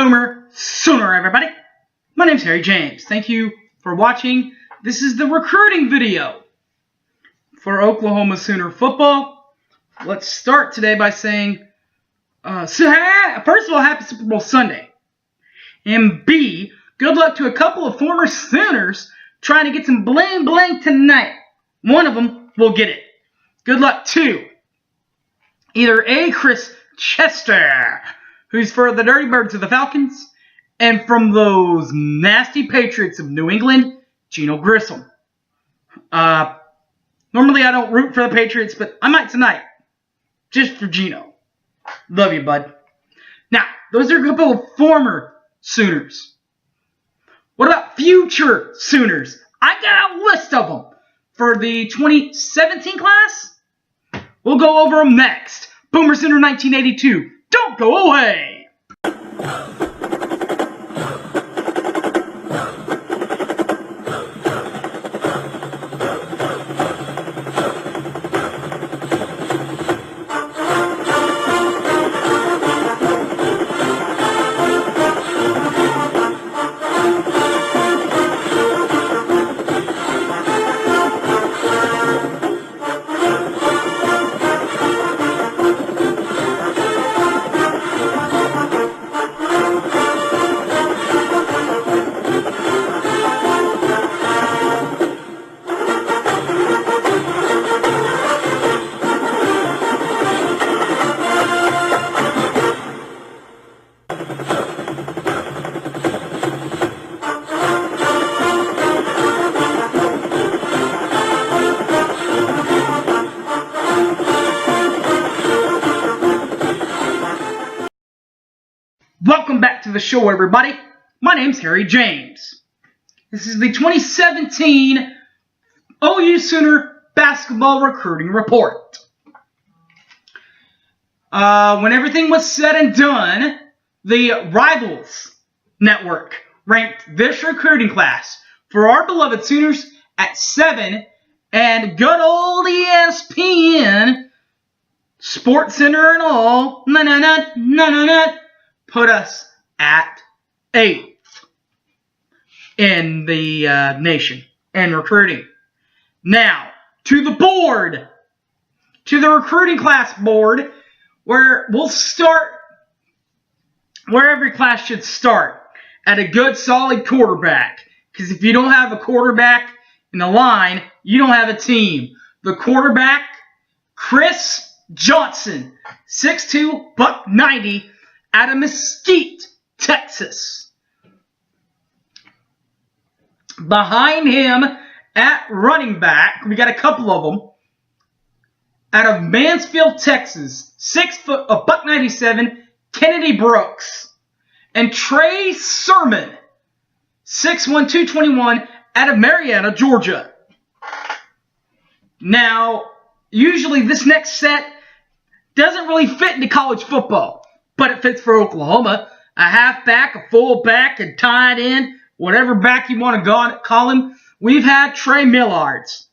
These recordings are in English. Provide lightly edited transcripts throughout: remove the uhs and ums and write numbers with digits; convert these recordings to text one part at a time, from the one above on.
Boomer Sooner, everybody. My name's Harry James. Thank you for watching. This is the recruiting video for Oklahoma Sooner football. Let's start today by saying, first of all, happy Super Bowl Sunday. And B, good luck to a couple of former Sooners trying to get some bling bling tonight. One of them will get it. Good luck to either A, Chris Chester, who's for the Dirty Birds of the Falcons, and from those nasty Patriots of New England, Geno Grissom. Normally I don't root for the Patriots, but I might tonight. Just for Geno. Love you, bud. Now, those are a couple of former Sooners. What about future Sooners? I got a list of them. For the 2017 class, we'll go over them next. Boomer Sooner 1982. Don't go away! Welcome back to the show, everybody. My name's Harry James. This is the 2017 OU Sooner Basketball Recruiting Report. When everything was said and done, the Rivals Network ranked this recruiting class for our beloved Sooners at 7, and good old ESPN, Sports Center and all, put us at 8th in the nation in recruiting. Now, to the board, to the recruiting class board, where we'll start where every class should start, at a good solid quarterback. Because if you don't have a quarterback in the line, you don't have a team. The quarterback, Chris Johnson, 6'2", $190, out of Mesquite, Texas. Behind him at running back, we got a couple of them. Out of Mansfield, Texas, 197, Kennedy Brooks. And Trey Sermon, 6'1", 221, out of Marietta, Georgia. Now, usually this next set doesn't really fit into college football, but it fits for Oklahoma. A halfback, a fullback, a tight end, whatever back you want to call him. We've had Trey Millards.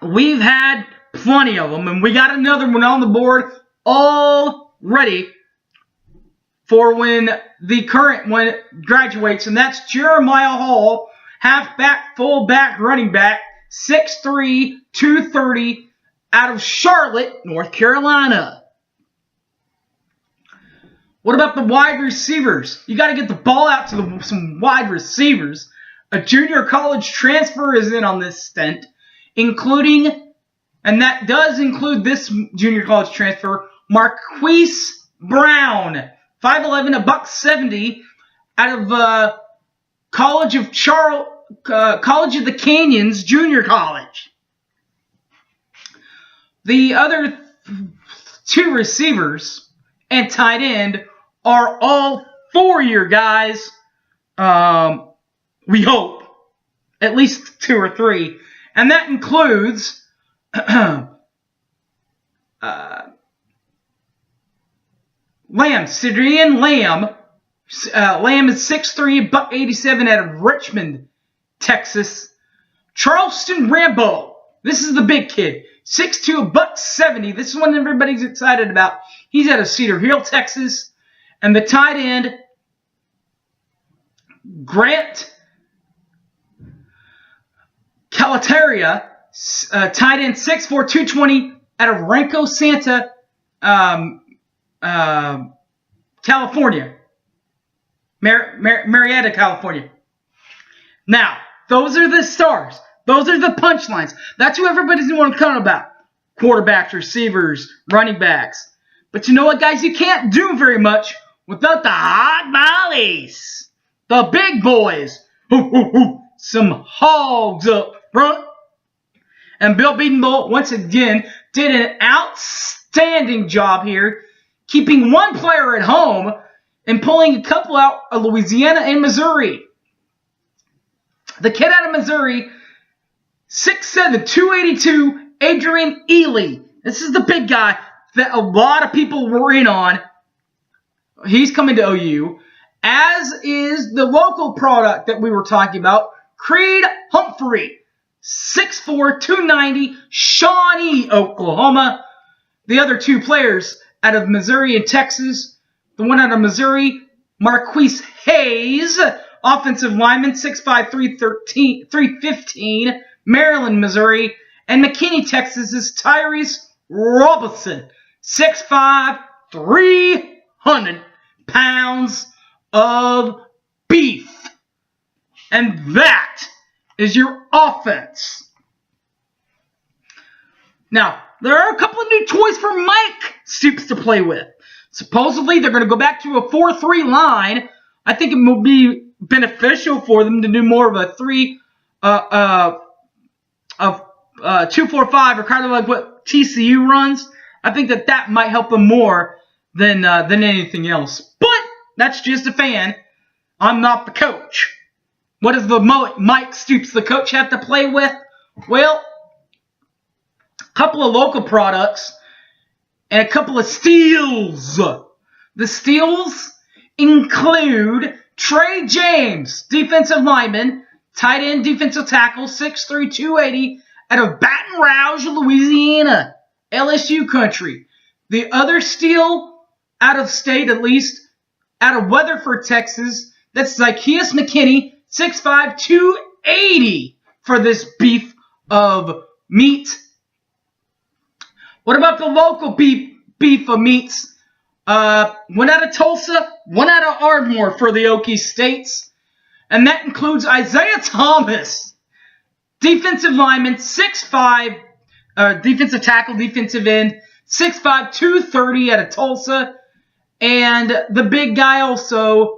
We've had plenty of them, and we got another one on the board all ready for when the current one graduates, and that's Jeremiah Hall, halfback, fullback, running back, 6'3", 230, out of Charlotte, North Carolina. What about the wide receivers? You got to get the ball out to some wide receivers. A junior college transfer is in on this stint, including, and that does include this junior college transfer, Marquise Brown, 5'11", $170, out of College of the Canyons Junior College. The other two receivers and tight end are all 4-year guys. We hope. At least 2 or 3. And that includes Lamb, Cedrian Lamb. Lamb is 6'3", $187, out of Richmond, Texas. Charleston Rambo. This is the big kid. 6'2", $170. This is one everybody's excited about. He's out of Cedar Hill, Texas. And the tight end, Grant Calcaterra, tight end 6'4", 220 out of Rancho Santa, California. Marietta, California. Now, those are the stars. Those are the punchlines. That's who everybody's going to come about. Quarterbacks, receivers, running backs. But you know what, guys? You can't do very much without the hot mollies. The big boys. Some hogs up front. And Bill Bedenbaugh, once again, did an outstanding job here, keeping one player at home and pulling a couple out of Louisiana and Missouri. The kid out of Missouri, 6'7", 282, Adrian Ealy. This is the big guy that a lot of people were in on. He's coming to OU, as is the local product that we were talking about, Creed Humphrey, 6'4", 290, Shawnee, Oklahoma. The other two players out of Missouri and Texas, the one out of Missouri, Marquise Hayes, offensive lineman, 6'5", 315, Maryland, Missouri. And McKinney, Texas is Tyrese Robinson, 6'5", 300 pounds of beef. And that is your offense. Now, there are a couple of new toys for Mike Stoops to play with. Supposedly, they're going to go back to a 4-3 line. I think it will be beneficial for them to do more of a 2-4-5, or kind of like what TCU runs. I think that might help them more than anything else. But that's just a fan. I'm not the coach. What does the Mike Stoops, the coach, have to play with? Well, a couple of local products and a couple of steals. The steals include Trey James, defensive lineman, tight end, defensive tackle, 6'3", 280, out of Baton Rouge, Louisiana, LSU country. The other steal, out of state at least, out of Weatherford, Texas, that's Zykeus McKinney, 6'5", 280 for this beef of meat. What about the local beef of meats? One out of Tulsa, one out of Ardmore for the Okie States. And that includes Isaiah Thomas, defensive lineman, 6'5", defensive tackle, defensive end, 6'5", 230 out of Tulsa. And the big guy also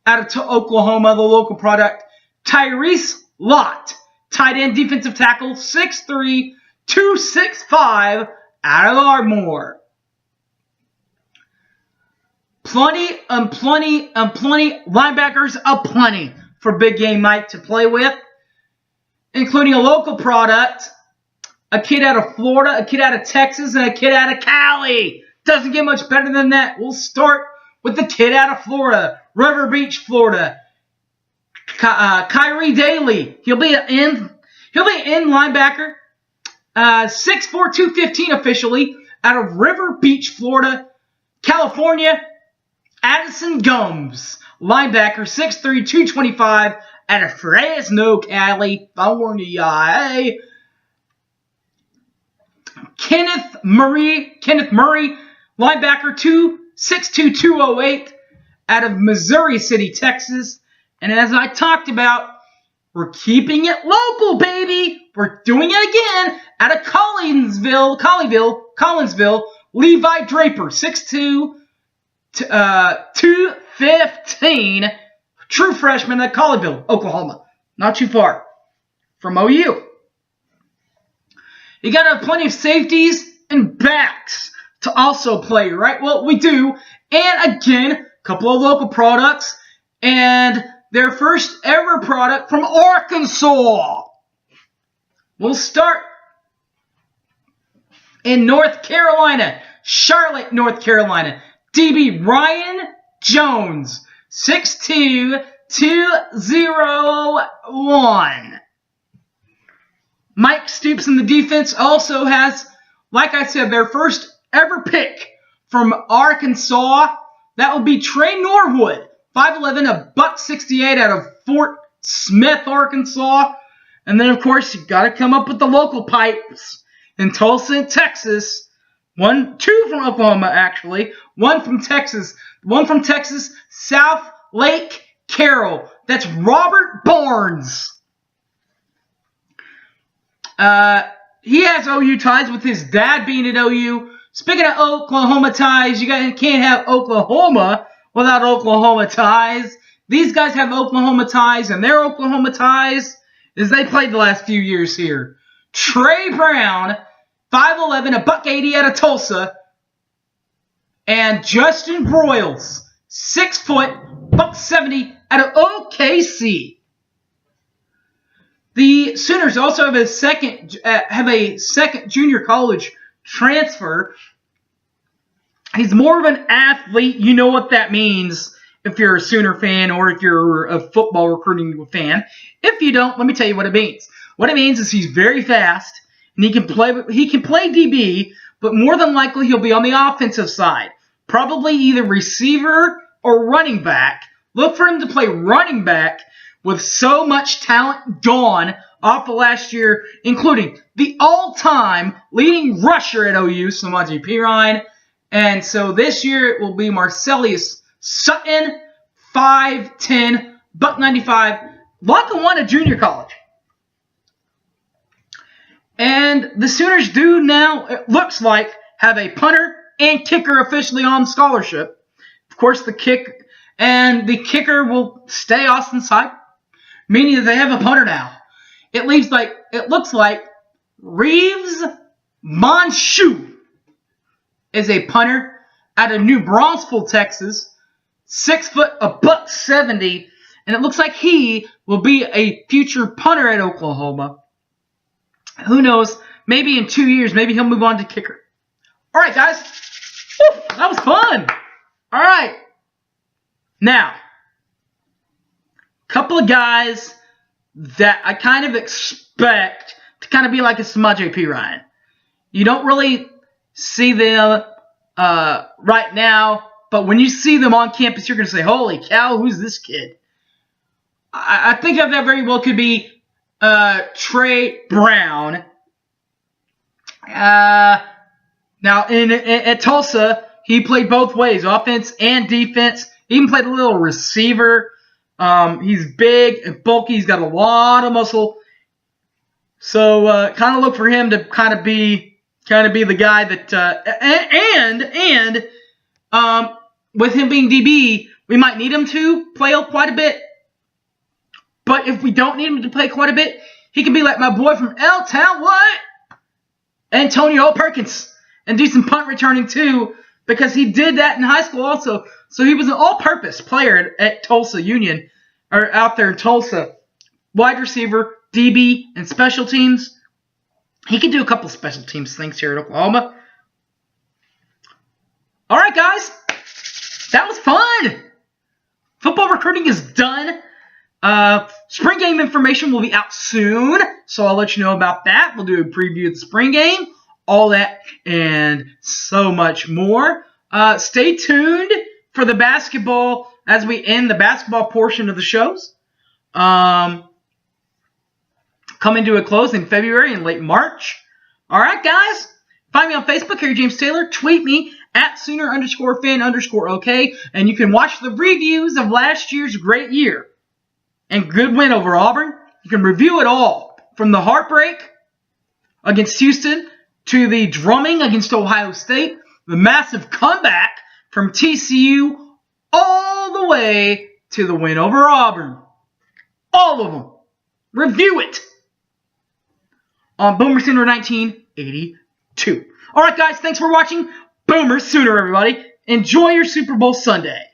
out of Oklahoma, the local product, Tyrese Lott, tight end, defensive tackle, 6'3", 265 out of Ardmore. Plenty linebackers aplenty for Big Game Mike to play with, including a local product, a kid out of Florida, a kid out of Texas, and a kid out of Cali. Doesn't get much better than that. We'll start with the kid out of Florida, River Beach, Florida. Kyrie Daly. He'll be an end linebacker. 6'4", 215 officially, out of River Beach, Florida. California, Addison Gumbs, linebacker, 6'3", 225, out of Fresno, California. Kenneth Murray, linebacker, 6'2", 208, out of Missouri City, Texas. And as I talked about, we're keeping it local, baby. We're doing it again out of Collinsville, Levi Draper, 6'2", 215, true freshman at Colleyville, Oklahoma. Not too far from OU. You got plenty of safeties and backs to also play, right? Well, we do. And again, a couple of local products and their first ever product from Arkansas. We'll start in North Carolina, Charlotte, North Carolina. DB Ryan Jones, 6'2", 201. Mike Stoops in the defense also has, like I said, their first ever pick from Arkansas, That will be Trey Norwood, 5'11", $168 out of Fort Smith, Arkansas. And then, of course, you got to come up with the local pipes in Tulsa, Texas. Two from Oklahoma, actually. One from Texas, South Lake Carroll. That's Robert Barnes. He has OU ties with his dad being at OU. Speaking of Oklahoma ties, you guys can't have Oklahoma without Oklahoma ties. These guys have Oklahoma ties, and their Oklahoma ties is they played the last few years here. Trey Brown, 5'11", $180 out of Tulsa. And Justin Broyles, 6 foot, $170 out of OKC. The Sooners also have a second junior college transfer. He's more of an athlete. You know what that means if you're a Sooner fan or if you're a football recruiting fan. If you don't, let me tell you what it means. What it means is he's very fast and he can play DB, but more than likely he'll be on the offensive side. Probably either receiver or running back. Look for him to play running back with so much talent gone off of last year, including the all-time leading rusher at OU, Samaje Perine. And so this year it will be Marcellus Sutton, 5'10", $195, Lackawanna Junior College. And the Sooners do now, it looks like, have a punter and kicker officially on scholarship. Of course, the kicker will stay Austin Sipe, meaning that they have a punter now. It looks like Reeves Monshu is a punter out of New Braunfels, Texas, 6 foot, $170, and it looks like he will be a future punter at Oklahoma. Who knows? Maybe in 2 years, maybe he'll move on to kicker. All right, guys. Woo, that was fun. All right. Now, a couple of guys that I kind of expect to kind of be like a Samaje Perine. You don't really see them right now, but when you see them on campus, you're going to say, holy cow, who's this kid? I think that very well could be Trey Brown. Now, at Tulsa, he played both ways, offense and defense. He even played a little receiver. He's big and bulky. He's got a lot of muscle. So kind of look for him to kind of be the guy that with him being DB, we might need him to play quite a bit. But if we don't need him to play quite a bit, he can be like my boy from L-Town, what? Antonio Perkins, and do some punt returning too, because he did that in high school also. So he was an all-purpose player at Tulsa Union, or out there in Tulsa. Wide receiver, DB, and special teams. He can do a couple special teams things here at Oklahoma. All right, guys. That was fun. Football recruiting is done. Spring game information will be out soon, so I'll let you know about that. We'll do a preview of the spring game, all that, and so much more. Stay tuned for the basketball as we end the basketball portion of the shows. Coming to a close in February and late March. All right, guys. Find me on Facebook, Harry James Taylor. Tweet me at Sooner_fan_OK. And you can watch the reviews of last year's great year and good win over Auburn. You can review it all, from the heartbreak against Houston to the drumming against Ohio State, the massive comeback from TCU, all the way to the win over Auburn. All of them. Review it on Boomer Sooner 1982. All right, guys. Thanks for watching Boomer Sooner, everybody. Enjoy your Super Bowl Sunday.